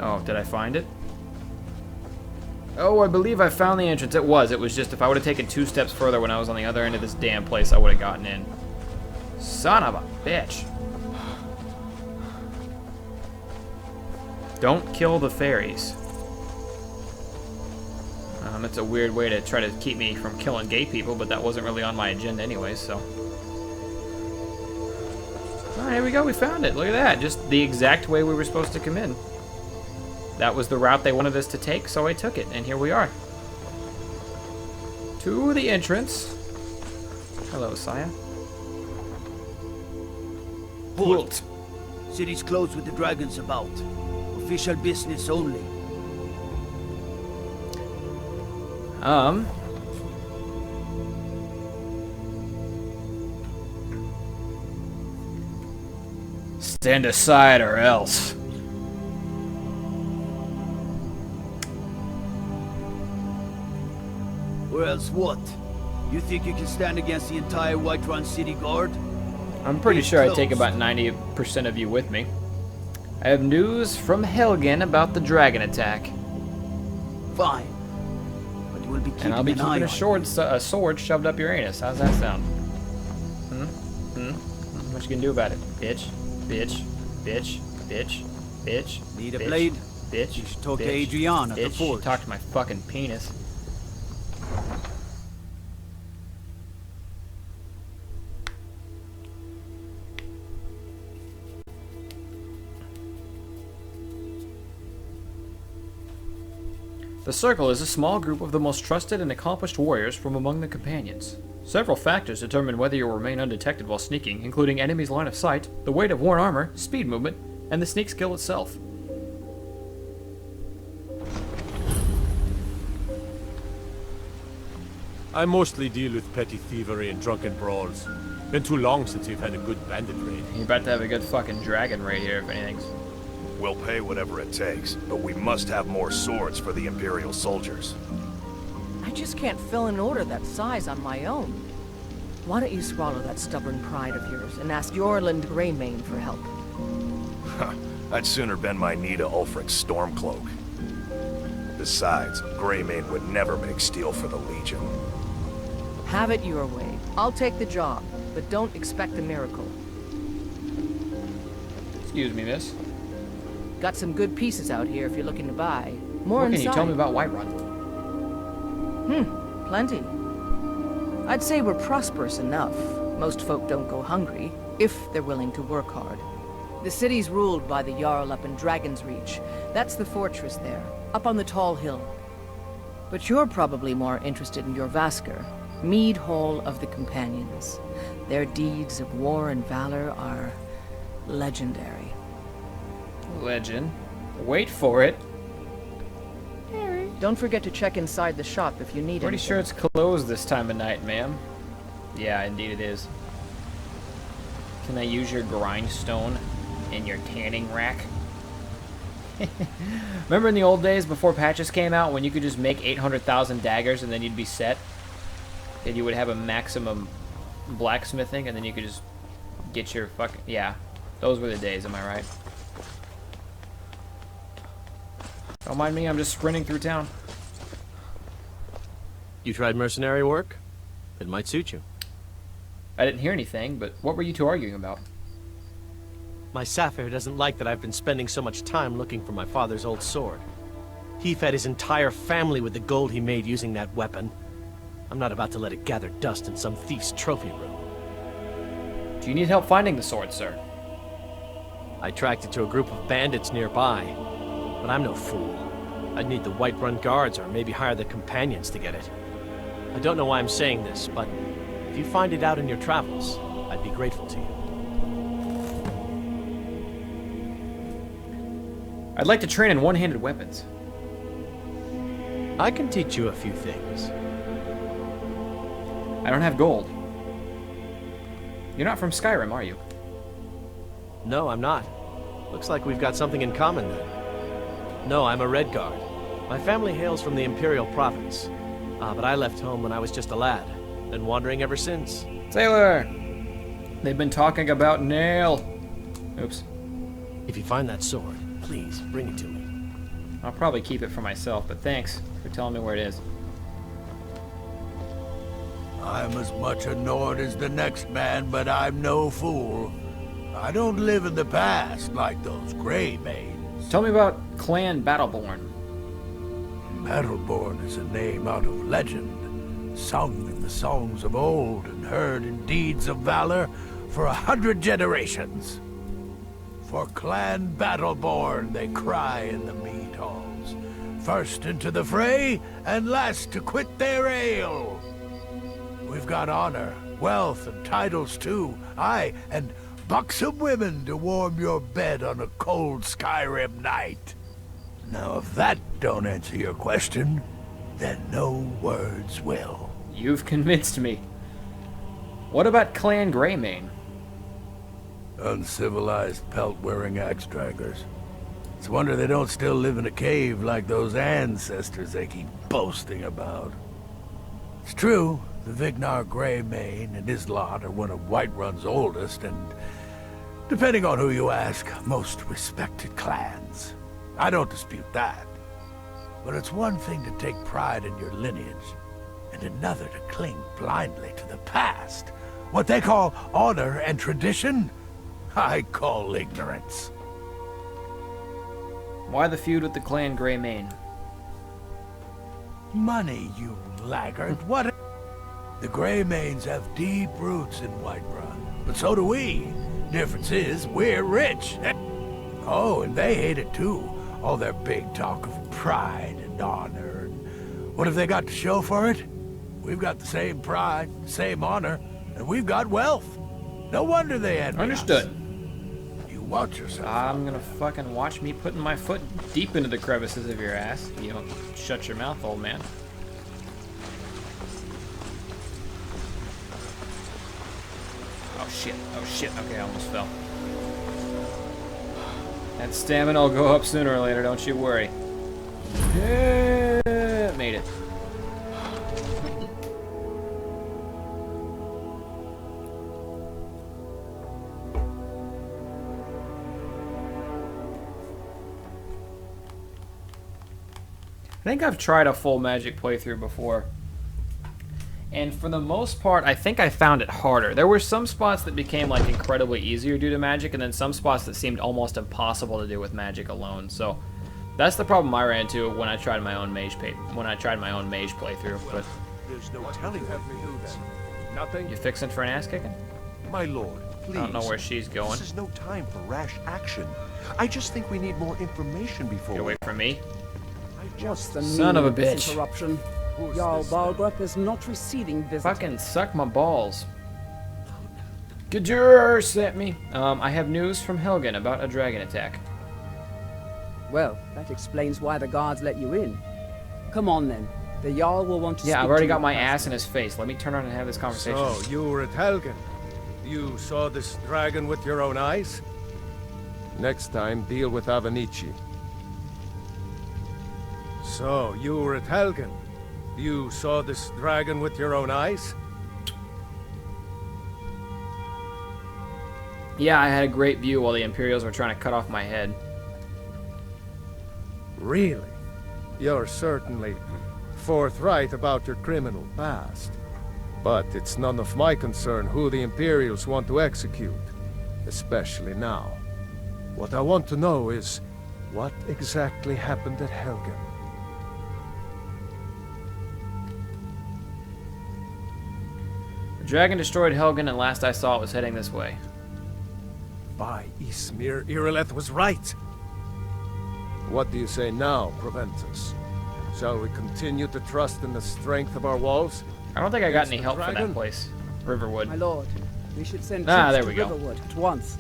Oh, did I find it? Oh, I believe I found the entrance. It was just if I would have taken 2 steps further when I was on the other end of this damn place, I would have gotten in. Son of a bitch. Don't kill the fairies. It's a weird way to try to keep me from killing gay people, but that wasn't really on my agenda anyway, so. Alright, here we go. We found it. Look at that. Just the exact way we were supposed to come in. That was the route they wanted us to take, so I took it, and here we are. To the entrance. Hello, Saya. Halt! City's closed with the dragons about. Official business only. Stand aside or else. Or else what? You think you can stand against the entire Whiterun city guard? I'm pretty sure I take about 90% of you with me. I have news from Helgen about the dragon attack. Fine. But you will be keeping and I'll be keeping a sword shoved up your anus. How's that sound? What you gonna do about it? Bitch, bitch, bitch, bitch, bitch. Need a bitch, blade? Bitch. You should talk to bitch, Adrian at the bitch. forge. Talk to my fucking penis. The Circle is a small group of the most trusted and accomplished warriors from among the companions. Several factors determine whether you will remain undetected while sneaking, including enemies' line of sight, the weight of worn armor, speed movement, and the sneak skill itself. I mostly deal with petty thievery and drunken brawls. Been too long since we've had a good bandit raid. You're about to have a good fucking dragon raid here, if anything's. We'll pay whatever it takes, but we must have more swords for the Imperial soldiers. I just can't fill an order that size on my own. Why don't you swallow that stubborn pride of yours and ask Yorland Greymane for help? I'd sooner bend my knee to Ulfric's Stormcloak. Besides, Greymane would never make steel for the Legion. Have it your way. I'll take the job, but don't expect a miracle. Excuse me, miss. Got some good pieces out here if you're looking to buy. More What can inside. you tell me about Whiterun? Plenty. I'd say we're prosperous enough. Most folk don't go hungry, if they're willing to work hard. The city's ruled by the jarl up in Dragon's Reach. That's the fortress there, up on the tall hill. But you're probably more interested in your Vasker, Mead Hall of the Companions. Their deeds of war and valor are legendary. Legend. Wait for it. Don't forget to check inside the shop if you need Pretty anything. sure it's closed this time of night, ma'am. Yeah, indeed it is. Can I use your grindstone in your tanning rack? Remember in the old days before patches came out when you could just make 800,000 daggers and then you'd be set? And you would have a maximum blacksmithing and then you could just get your fucking... Yeah, those were the days, am I right? Don't mind me, I'm just sprinting through town. You tried mercenary work? It might suit you. I didn't hear anything, but what were you two arguing about? My Sapphire doesn't like that I've been spending so much time looking for my father's old sword. He fed his entire family with the gold he made using that weapon. I'm not about to let it gather dust in some thief's trophy room. Do you need help finding the sword, sir? I tracked it to a group of bandits nearby, but I'm no fool. I'd need the Whiterun guards or maybe hire the companions to get it. I don't know why I'm saying this, but if you find it out in your travels, I'd be grateful to you. I'd like to train in one-handed weapons. I can teach you a few things. I don't have gold. You're not from Skyrim, are you? No, I'm not. Looks like we've got something in common then. No, I'm a Redguard. My family hails from the Imperial Province. But I left home when I was just a lad. Been wandering ever since. Sailor! They've been talking about Nail. Oops. If you find that sword, please bring it to me. I'll probably keep it for myself, but thanks for telling me where it is. I'm as much a Nord as the next man, but I'm no fool. I don't live in the past like those Grey Maids. Tell me about Clan Battleborn. Battleborn is a name out of legend, sung in the songs of old and heard in deeds of valor for 100 generations. For Clan Battleborn they cry in the mead halls, first into the fray and last to quit their ale. We've got honor, wealth, and titles too, aye, and buxom women to warm your bed on a cold Skyrim night. Now, if that don't answer your question, then no words will. You've convinced me. What about Clan Greymane? Uncivilized pelt-wearing axe-draggers. It's a wonder they don't still live in a cave like those ancestors they keep boasting about. It's true, the Vignar Greymane and his lot are one of Whiterun's oldest and, depending on who you ask, most respected clans. I don't dispute that. But it's one thing to take pride in your lineage, and another to cling blindly to the past. What they call honor and tradition, I call ignorance. Why the feud with the Clan Greymane? Money, you laggard. What? The Greymanes have deep roots in Whiterun, but so do we. Difference is, we're rich. Oh, and they hate it too. All their big talk of pride and honor. And what have they got to show for it? We've got the same pride, same honor, and we've got wealth. No wonder they envy us. Understood. You watch yourself. I'm gonna fucking watch me putting my foot deep into the crevices of your ass. You don't shut your mouth, old man. Oh shit, oh shit. Okay, I almost fell. That stamina will go up sooner or later, don't you worry. Yeah, made it. I think I've tried a full Magic playthrough before. And for the most part, I think I found it harder. There were some spots that became like incredibly easier due to Magic, and then some spots that seemed almost impossible to do with Magic alone. So that's the problem I ran into when I tried my own Mage playthrough. But There's no telling what feuds. Nothing? you fixing for an ass kicking? My lord, please. I don't know where she's going. This is no time for rash action. I just think we need more information before Get away from me. What's the Son of a meaning this bitch. interruption? Jarl Balgrup is not receiving visitors. Fucking suck my balls. Gajur sent me. I have news from Helgen about a dragon attack. Well, that explains why the guards let you in. Come on then. The Jarl will want to Yeah, speak I've already to got you my ass in personally. his face. Let me turn around and have this conversation. So, you were at Helgen. You saw this dragon with your own eyes? Next time, deal with Avenici. So, you were at Helgen. You saw this dragon with your own eyes? Yeah, I had a great view while the Imperials were trying to cut off my head. Really? You're certainly forthright about your criminal past. But it's none of my concern who the Imperials want to execute, especially now. What I want to know is, what exactly happened at Helgen? The dragon destroyed Helgen, and last I saw it was heading this way. By Ismir, Irileth was right! What do you say now, Proventus? Shall we continue to trust in the strength of our walls? I don't think I got Against any the help for that dragon? place. Riverwood. My lord, we should send Ah, troops there to we go. Riverwood at once.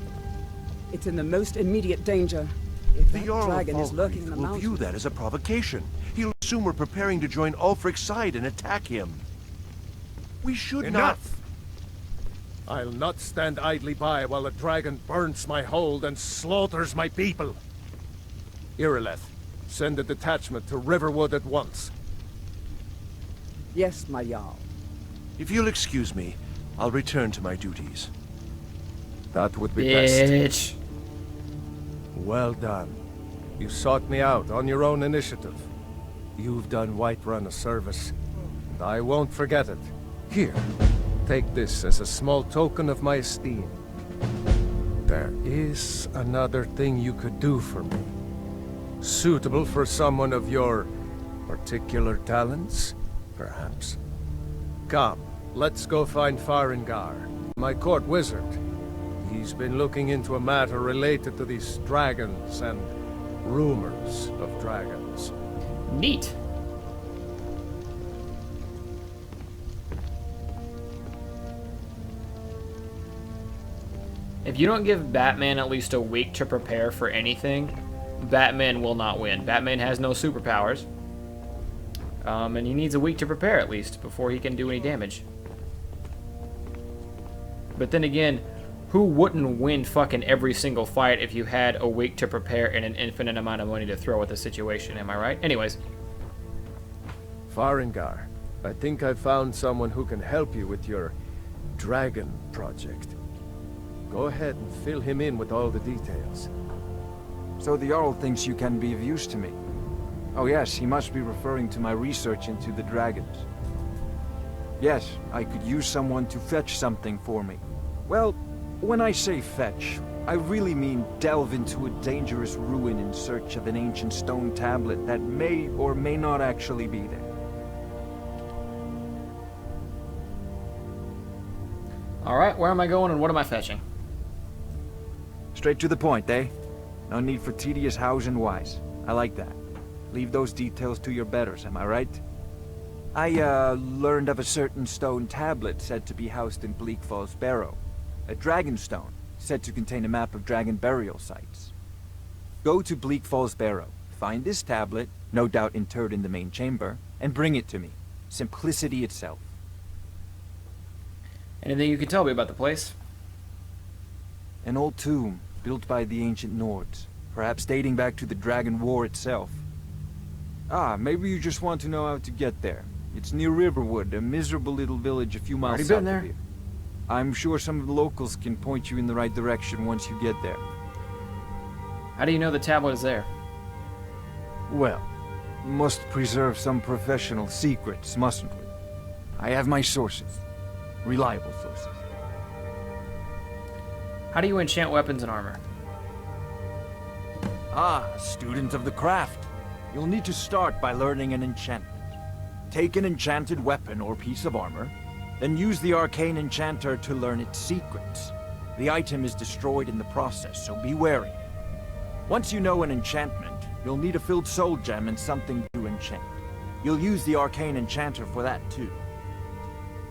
It's in the most immediate danger. If The that Jarl of dragon is lurking in the Falkreath will view mountains. that as a provocation. He'll assume we're preparing to join Ulfric's side and attack him. We should Enough! I'll not stand idly by while the dragon burns my hold and slaughters my people. Irileth, send a detachment to Riverwood at once. Yes, my Jarl. If you'll excuse me, I'll return to my duties. That would be best. Bitch. Well done. You sought me out on your own initiative. You've done Whiterun a service, and I won't forget it. Here, take this as a small token of my esteem. There is another thing you could do for me. Suitable for someone of your particular talents, perhaps. Come, let's go find Farengar, my court wizard. He's been looking into a matter related to these dragons and rumors of dragons. Neat. If you don't give Batman at least a week to prepare for anything, Batman will not win. Batman has no superpowers. And he needs a week to prepare at least before he can do any damage. But then again, who wouldn't win fucking every single fight if you had a week to prepare and an infinite amount of money to throw at the situation, am I right? Anyways. Farengar, I think I've found someone who can help you with your dragon project. Go ahead and fill him in with all the details. So the Jarl thinks you can be of use to me. Oh yes, he must be referring to my research into the dragons. Yes, I could use someone to fetch something for me. Well, when I say fetch, I really mean delve into a dangerous ruin in search of an ancient stone tablet that may or may not actually be there. Alright, where am I going and what am I fetching? Straight to the point, eh? No need for tedious hows and whys. I like that. Leave those details to your betters, am I right? I, learned of a certain stone tablet said to be housed in Bleak Falls Barrow. A dragon stone, said to contain a map of dragon burial sites. Go to Bleak Falls Barrow, find this tablet, no doubt interred in the main chamber, and bring it to me. Simplicity itself. Anything you can tell me about the place? An old tomb, built by the ancient Nords, perhaps dating back to the Dragon War itself. Ah, maybe you just want to know how to get there. It's near Riverwood, a miserable little village a few miles Already south been there. of here. I'm sure some of the locals can point you in the right direction once you get there. How do you know the tablet is there? Well, must preserve some professional secrets, mustn't we? I have my sources. Reliable sources. How do you enchant weapons and armor? Ah, a student of the craft. You'll need to start by learning an enchantment. Take an enchanted weapon or piece of armor, then use the arcane enchanter to learn its secrets. The item is destroyed in the process, so be wary. Once you know an enchantment, you'll need a filled soul gem and something to enchant. You'll use the arcane enchanter for that too.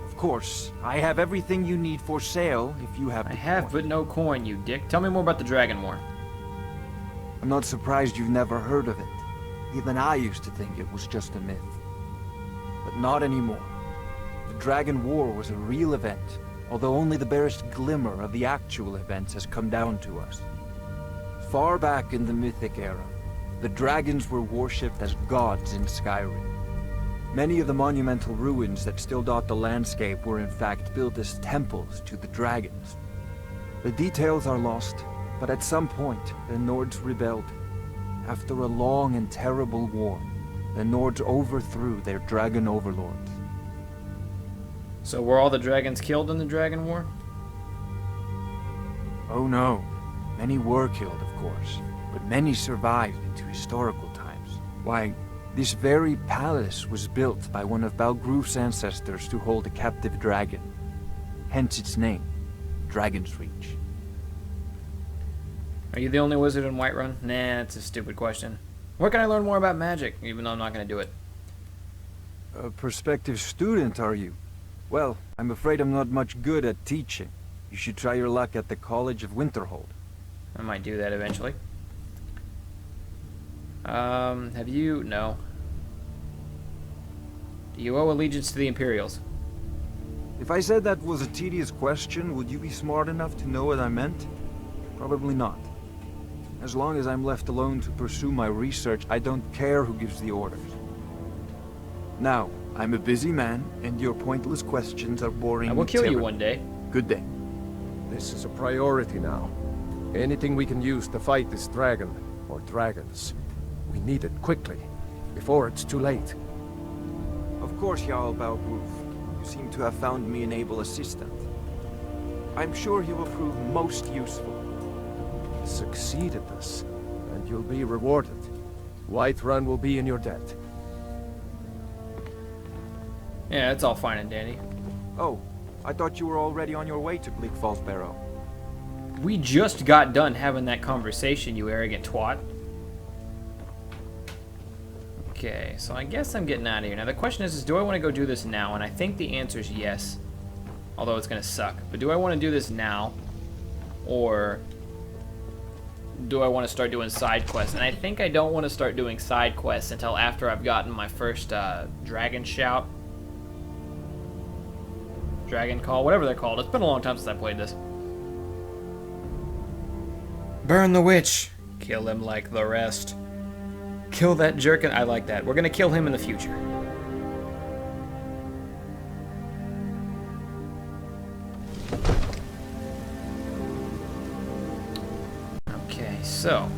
Of course, I have everything you need for sale if you have the I have, coin. but no coin, you dick. Tell me more about the Dragon War. I'm not surprised you've never heard of it. Even I used to think it was just a myth. But not anymore. The Dragon War was a real event, although only the barest glimmer of the actual events has come down to us. Far back in the Mythic era, the dragons were worshipped as gods in Skyrim. Many of the monumental ruins that still dot the landscape were in fact built as temples to the dragons. The details are lost, but at some point, the Nords rebelled. After a long and terrible war, the Nords overthrew their dragon overlords. So were all the dragons killed in the Dragon War? Oh no. Many were killed, of course, but many survived into historical times. Why, this very palace was built by one of Balgruf's ancestors to hold a captive dragon. Hence its name, Dragon's Reach. Are you the only wizard in Whiterun? Nah, that's a stupid question. Where can I learn more about magic, even though I'm not going to do it? A prospective student, are you? Well, I'm afraid I'm not much good at teaching. You should try your luck at the College of Winterhold. I might do that eventually. Have you? No. Do you owe allegiance to the Imperials? If I said that was a tedious question, would you be smart enough to know what I meant? Probably not. As long as I'm left alone to pursue my research, I don't care who gives the orders. Now, I'm a busy man, and your pointless questions are boring I will me kill you terribly. one day. Good day. This is a priority now. Anything we can use to fight this dragon, or dragons. We need it quickly, before it's too late. Of course, Jarl Balgruf. You seem to have found me an able assistant. I'm sure he will prove most useful. Succeed at this, and you'll be rewarded. Whiterun will be in your debt. Yeah, it's all fine and dandy. Oh, I thought you were already on your way to Bleak Falls Barrow. We just got done having that conversation, you arrogant twat. Okay, so I guess I'm getting out of here. Now the question is do I want to go do this now? And I think the answer is yes. Although it's going to suck. But do I want to do this now? Or do I want to start doing side quests? And I think I don't want to start doing side quests until after I've gotten my first Dragon Shout. Dragon Call, whatever they're called. It's been a long time since I played this. Burn the witch. Kill him like the rest. Kill that jerk. I like that. We're going to kill him in the future. Okay, so.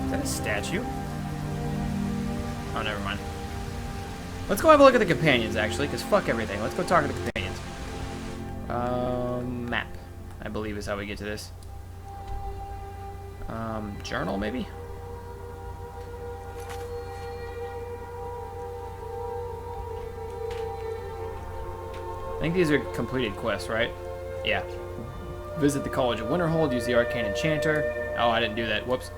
Is that a statue? Oh, never mind. Let's go have a look at the companions, actually, because fuck everything. Let's go talk to the companions. Map, I believe is how we get to this. Journal, maybe? I think these are completed quests, right? Yeah. Visit the College of Winterhold, use the Arcane Enchanter. Oh, I didn't do that. Whoops.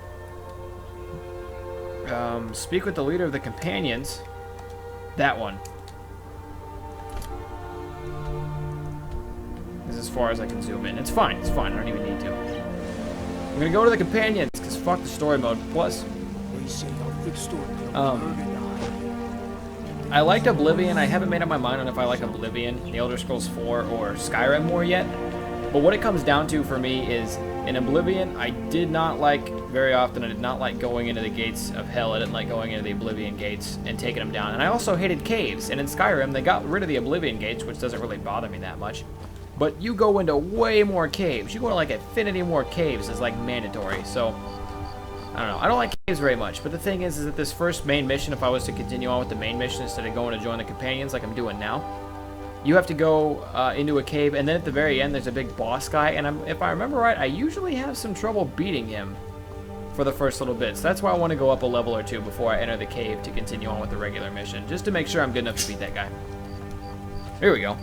Speak with the leader of the companions. That one. This is as far as I can zoom in. It's fine. It's fine. I don't even need to. I'm gonna go to the companions because fuck the story mode. Plus, I liked Oblivion. I haven't made up my mind on if I like Oblivion, The Elder Scrolls 4, or Skyrim more yet. But what it comes down to for me is in Oblivion, I did not like very often. I did not like going into the gates of hell. I didn't like going into the Oblivion gates and taking them down. And I also hated caves. And in Skyrim, they got rid of the Oblivion gates, which doesn't really bother me that much. But you go into way more caves. You go to like infinity more caves is like mandatory. So, I don't know. I don't like caves very much. But the thing is that this first main mission, if I was to continue on with the main mission instead of going to join the companions like I'm doing now, you have to go into a cave, and then at the very end there's a big boss guy, and if I remember right, I usually have some trouble beating him for the first little bit. So that's why I want to go up a level or two before I enter the cave to continue on with the regular mission, just to make sure I'm good enough to beat that guy. Here we go.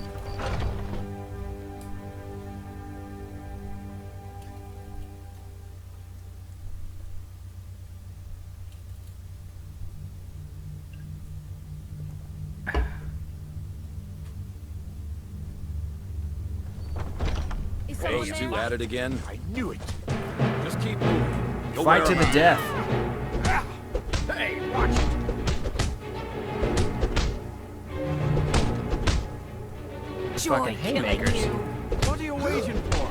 Hey, you at it again? I knew it. Just keep moving. Fight to the death. Hey, watch it. Fucking haymakers. What are you waiting for?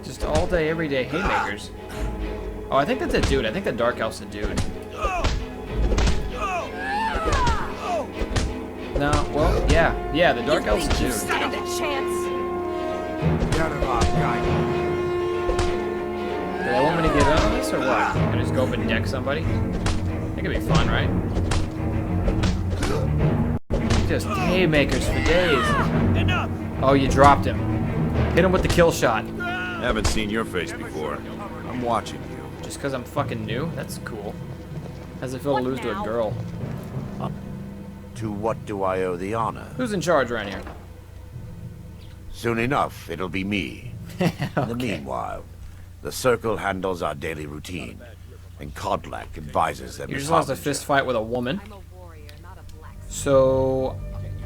Just all day, every day haymakers. Oh, I think that's a dude. I think the Dark Elf's a dude. No, well, yeah, the Dark Elf's a dude. Stand a chance. Get him off, guy. Do they want me to get in on this or what? Can I just go up and deck somebody? I think it'd be fun, right? Just haymakers for days. Enough. Oh, you dropped him. Hit him with the kill shot. Haven't seen your face before. I'm watching you. Just because I'm fucking new? That's cool. How's it feel to lose to a girl? To what do I owe the honor? Who's in charge around here? Soon enough, it'll be me. Okay. In the meanwhile, the Circle handles our daily routine, and Kodlak advises them. You just lost a fist fight with a woman. So,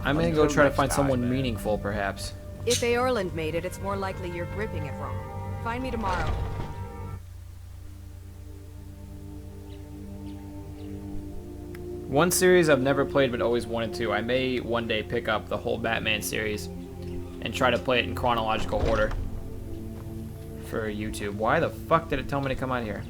I'm gonna go try to find someone meaningful, perhaps. If Eorland made it, it's more likely you're gripping it wrong. Find me tomorrow. One series I've never played but always wanted to. I may one day pick up the whole Batman series and try to play it in chronological order for YouTube. Why the fuck did it tell me to come out here?